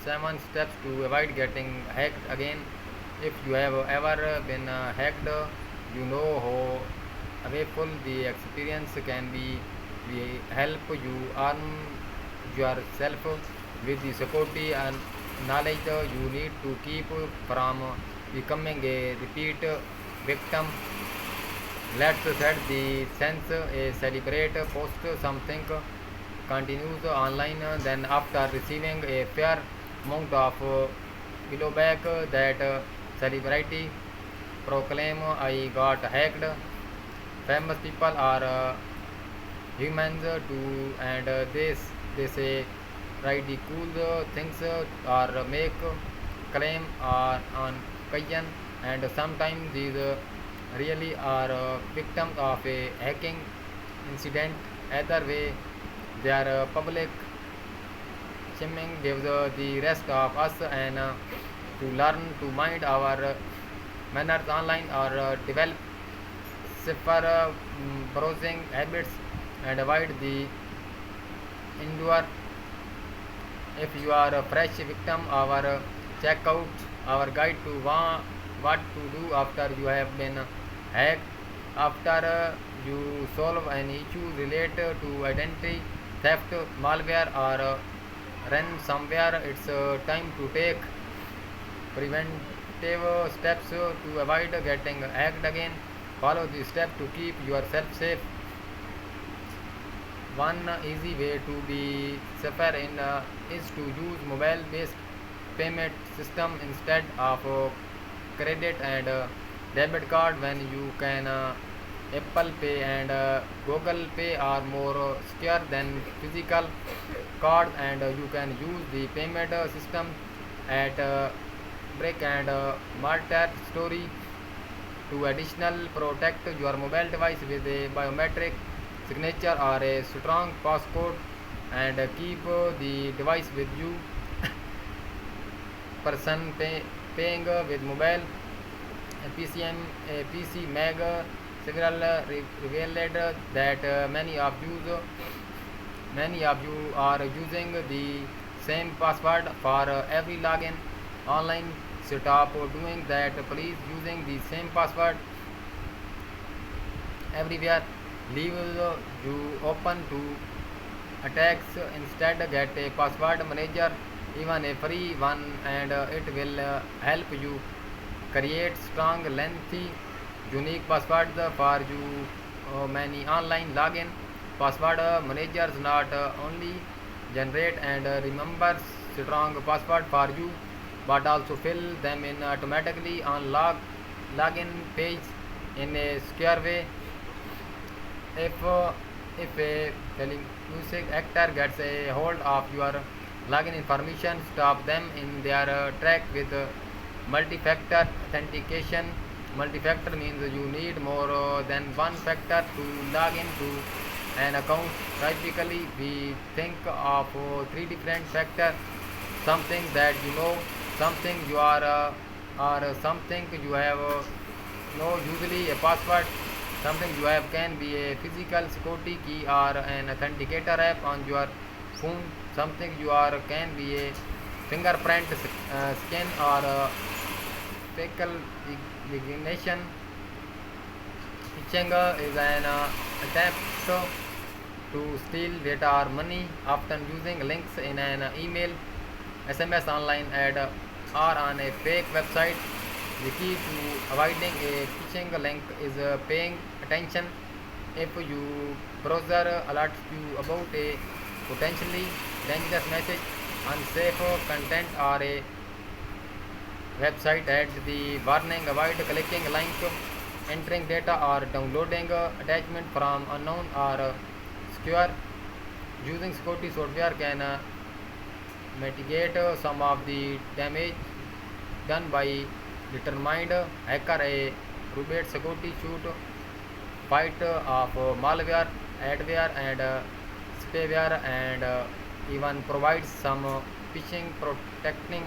7 steps to avoid getting hacked again. If you have ever been hacked, you know how awful the experience can be. We help you arm yourself with the security and knowledge you need to keep from becoming a repeat victim. Let's set the sense a celebrate post something continues online then after receiving a fair amount of blowback that celebrity proclaim I got hacked. Famous people are humans too and they say ridiculous things or make claim on occasion and sometimes these really are victims of a hacking incident. Either way, they are public shaming gives the rest of us and to learn to mind our manners online or develop safer browsing habits and avoid the endure. If you are a fresh victim, our check out our guide to what to do after you have been hacked. After you solve an issue related to identity theft, malware, or ransomware, it's time to take preventive steps to avoid getting hacked again. Follow the steps to keep yourself safe. One easy way to be safer is to use mobile-based payment system instead of credit and debit card when you can. Apple Pay and Google Pay are more secure than physical card, and you can use the payment system at brick and mortar store to additional protect your mobile device with a biometric signature or a strong passcode and keep the device with you. Paying with mobile PCM PC Mag several revealed that many of you are using the same password for every login online. Stop doing that. Please using the same password everywhere. Leave you open to attacks. Instead, get a password manager, even a free one, and it will help you create strong, lengthy, unique passwords for you. Many online login password managers not only generate and remember strong password for you, but also fill them in automatically on login page in a secure way. If if a malicious actor gets a hold of your login information, stop them in their track with multi-factor authentication. Multi-factor means you need more than one factor to log into an account. Typically, we think of three different factors: something that you know, something you are, or something you have. No, usually a password. Something you have can be a physical security key or an authenticator app on your phone. Something you are can be a fingerprint scan or facial recognition. Phishing is an attempt to steal data or money, often using links in an email, SMS, online ad, or on a fake website. The key to avoiding a phishing link is paying attention. If your browser alerts you about a potentially dangerous message, unsafe content, or a website at the warning, avoid clicking link, entering data, or downloading attachment from unknown or secure. Using security software can mitigate some of the damage done by determined hacker. A robust security suite fight of malware, adware, and spyware, and even provides some phishing protecting